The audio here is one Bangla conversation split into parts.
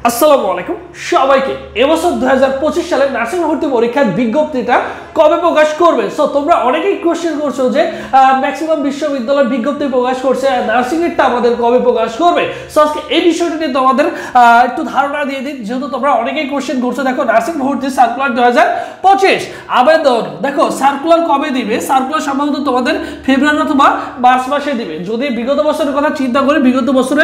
আসসালামু আলাইকুম সবাইকে। এবছর 2025 সালে নার্সিং ভর্তি পরীক্ষার বিজ্ঞপ্তিটা কবে প্রকাশ করবে? সো তোমরা অনেকেই কোশ্চেন করছো যে ম্যাক্সিমাম বিশ্ববিদ্যালয় বিজ্ঞপ্তি প্রকাশ করছে, নার্সিং এরটা আমাদের কবে প্রকাশ করবে? সো আজকে এই বিষয়টা নিয়ে তোমাদের একটু ধারণা দিয়ে দিই, যেহেতু তোমরা অনেকেই কোশ্চেন করছো। দেখো, নার্সিং ভর্তি সার্কুলার 2025 আবেদন, দেখো সার্কুলার কবে দিবে? সার্কুলার সম্ভবত তোমাদের ফেব্রুয়ারি অথবা মার্চ মাসে দিবে। যদি বিগত বছরের কথা চিন্তা করি, বিগত বছরে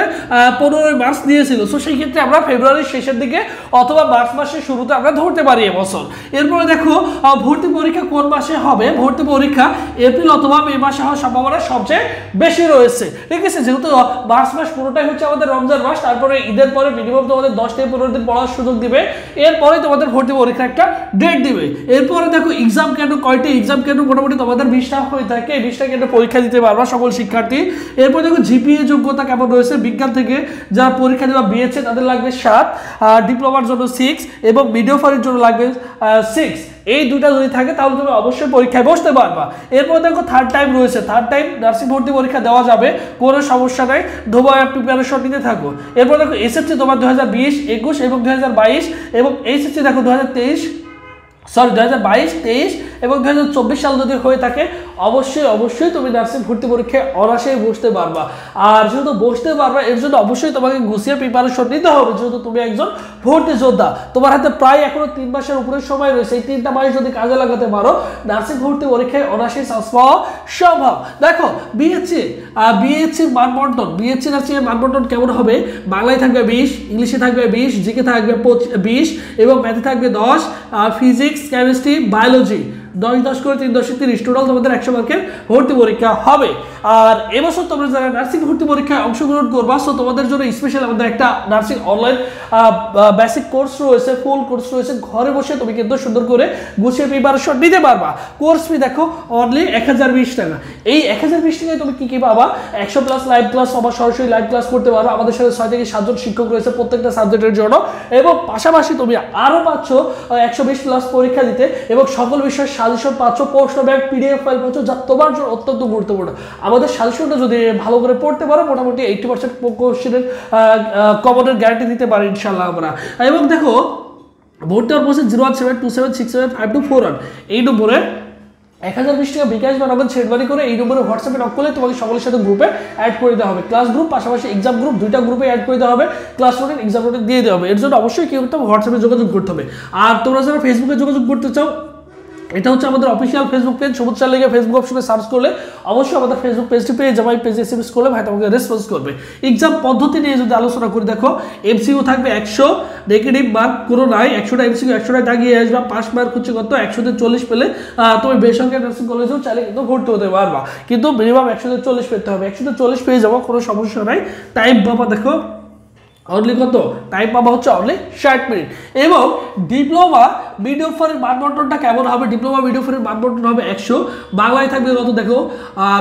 15 মার্চ দিয়েছিল। সো সেই ক্ষেত্রে আমরা ফেব্রুয়ারির শেষের দিকে অথবা মার্চ মাসের শুরুতে আমরা ধরতে পারি এবছর। এরপরে দেখো ভর্তি পরীক্ষা কোন মাসে হবে? ভর্তি পরীক্ষা এপ্রিল অথবা মে মাসে হওয়ার সম্ভাবনা সবচেয়ে বেশি রয়েছে, ঠিক আছে? যেহেতু মার্চ মাস পুরোটাই হচ্ছে আমাদের রমজান মাস, তারপরে ঈদের পরে মিনিমাম তোমাদের 10 থেকে 15 দিন পড়ার সুযোগ দিবে, এরপরে তোমাদের ভর্তি পরীক্ষা একটা ডেট দিবে। এরপরে দেখো এক্সাম কেন, কয়টি এক্সাম কেন? মোটামুটি তোমাদের 20টা হয়ে থাকে, 20টা কেন পরীক্ষা দিতে পারবা সকল শিক্ষার্থী। এরপর দেখো জিপিএ যোগ্যতা কেমন রয়েছে? বিজ্ঞান থেকে যারা পরীক্ষা দেওয়া বিএসসি তাদের লাগবে 7, ডিপ্লোমার জন্য 6 এবং মিডিওফারের জন্য লাগবে 6। এই দুটা যদি থাকে তাহলে তুমি অবশ্যই পরীক্ষায় বসতে পারবা। এরপর দেখো থার্ড টাইম রয়েছে, থার্ড টাইম নার্সিং ভর্তি পরীক্ষা দেওয়া যাবে, কোনো সমস্যা নাই, ধোবা প্রিপারেশন নিতে থাকো। এরপর দেখো এসএসসি তোমার 2020, 21 এবং 2022 এবং এইচএসসি দেখো 2023 এবং 2024 সাল যদি হয়ে থাকে অবশ্যই তুমি নার্সিং ভর্তি পরীক্ষায় অনায়াসেই বসতে পারবা। আর যেহেতু বসতে পারবা, এর জন্য অবশ্যই তোমাকে গুছিয়ে প্রিপারেশন নিতে হবে, যেহেতু তুমি একজন ভর্তি যোদ্ধা। তোমার হাতে প্রায় এখনো 3 মাসের উপরে সময় রয়েছে। এই 3টা মাস যদি কাজে লাগাতে পারো, নার্সিং ভর্তি পরীক্ষায় অনায়াসেই চান্স পাওয়া সম্ভব। দেখো বিএসসির মানবন্টন, বিএসসি নার্সিং এর মানবন্টন কেমন হবে? বাংলায় থাকবে 20, ইংলিশে থাকবে 20, জিকে থাকবে 20 এবং ম্যাথে থাকবে 10, ফিজিক্স, কেমিস্ট্রি, বায়োলজি 10 করে 3 টোটাল তোমাদের 100 মার্কের ভর্তি পরীক্ষা হবে। আর এবছর তোমরা যারা নার্সিং ভর্তি পরীক্ষায় অংশগ্রহণ করবা, সো তোমাদের জন্য স্পেশাল আমাদের একটা নার্সিং অনলাইন বেসিক কোর্স রয়েছে, ফুল কোর্স রয়েছে। ঘরে বসে তুমি কিন্তু সুন্দর করে গুছিয়ে প্রিপারেশন নিতে পারবা। কোর্স ফি দেখো অনলি 1020 টাকা। এই 1020 টাকায় তুমি কি পাবা? 100+ লাইভ ক্লাস, আবার সরাসরি লাইভ ক্লাস করতে পারো। আমাদের সাথে 6 থেকে 7 জন শিক্ষক রয়েছে প্রত্যেকটা সাবজেক্টের জন্য, এবং পাশাপাশি তুমি আরো পাচ্ছ 120+ পরীক্ষা দিতে এবং সকল বিষয়ের সাজেশন পাচ্ছ, প্রশ্ন ব্যাংক, পিডিএফ ফাইল পাচ্ছ, যা তোমার জন্য অত্যন্ত গুরুত্বপূর্ণ। আমাদের সাজেশনটা যদি ভালো করে পড়তে পারো, মোটামুটি 80% কোশ্চেনের কমনের গ্যারান্টি দিতে পারি ইনশাআল্লাহ আমরা। এবং দেখো ভর্তি হওয়ার প্রসেস 01727675241 এই নম্বরে 1020 টাকা বিকাশ বা নগদ সেট বাড়ি করে এই নম্বরে হোয়াটসঅ্যাপে নক করলে তোমাকে সকলের সাথে গ্রুপে অ্যাড করে দেওয়া হবে। ক্লাস গ্রুপ পাশাপাশি এক্সাম গ্রুপ, দুইটা গ্রুপে অ্যাড করে দেওয়া হবে। ক্লাস রুটিন, এক্সাম রুটিন দিয়ে দেওয়া হবে। এর জন্য অবশ্যই কি করতে হবে? হোয়াটসঅ্যাপে যোগাযোগ করতে হবে। আর তোমরা যারা ফেসবুকে যোগাযোগ করতে চাও, এটা হচ্ছে আমাদের অফিসিয়াল ফেসবুক পেজ। সবুজ চাল লিখে ফেসবুক অপশনে সার্চ করলে অবশ্যই আমাদের ফেসবুক পেজটি পেয়ে যাবে। পেজে এসএমএস করলে ভাই তোমাকে রেসপন্স করবে। এক্সাম পদ্ধতি নিয়ে যদি আলোচনা করি, দেখো এমসিকিউ থাকবে 100, নেগেটিভ মার্ক কোনো নাই। 100টা এমসিকিউ 100টায় দাগিয়ে আসবে। পাস মার্ক হচ্ছে কত? 140 পেলে তুমি বেসরকারি নার্সিং কলেজেও চাইলে কিন্তু ভর্তি হতে পারবা, কিন্তু মিনিমাম 140 পেতে হবে। 140 পেয়ে যাবো, কোনো সমস্যা নাই। টাইম বাবা দেখো অনলি কত? টাইম পাবা হচ্ছে অনলি 60 মিনিট। এবং ডিপ্লোমা মিডিওফারের মানবন্টনটা কেমন হবে? ডিপ্লোমা মিডিওফারের মানবন্টন হবে 100। বাংলায় থাকবে কত? দেখো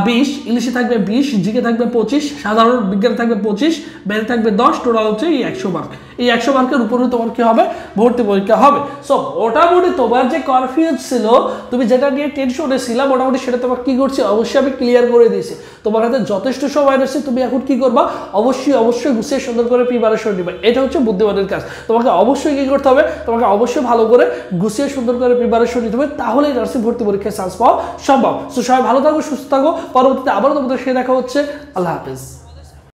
20, ইংলিশে থাকবে 20, জিকে থাকবে 25, সাধারণ বিজ্ঞানে থাকবে 25, ম্যাথে থাকবে 10, টোটাল হচ্ছে এই 100 মার্ক। এই 100 মার্কের উপরে তোমার কি হবে? ভর্তি পরীক্ষা হবে। সো মোটামুটি তোমার যে কনফিউজ ছিল, তুমি যেটা নিয়ে টেনশনে ছিলাম, মোটামুটি সেটা তোমার কি করছি অবশ্যই আমি ক্লিয়ার করে দিয়েছি। তোমার হাতে যথেষ্ট সময় রয়েছে, তুমি এখন কি করবা? অবশ্যই গুছিয়ে সুন্দর করে প্রিপারেশন নিবা। এটা হচ্ছে বুদ্ধিমানের কাজ। তোমাকে অবশ্যই কি করতে হবে? তোমাকে অবশ্যই ভালো করে গুছিয়ে সুন্দর করে প্রিপারেশন নিতে হবে, তাহলেই নার্সিং ভর্তি পরীক্ষায় চান্স পাওয়া সম্ভব। সো সবাই ভালো থাকো, সুস্থ থাকো। পরবর্তীতে আবারও তোমাদের সাথে দেখা হচ্ছে। আল্লাহ হাফেজ।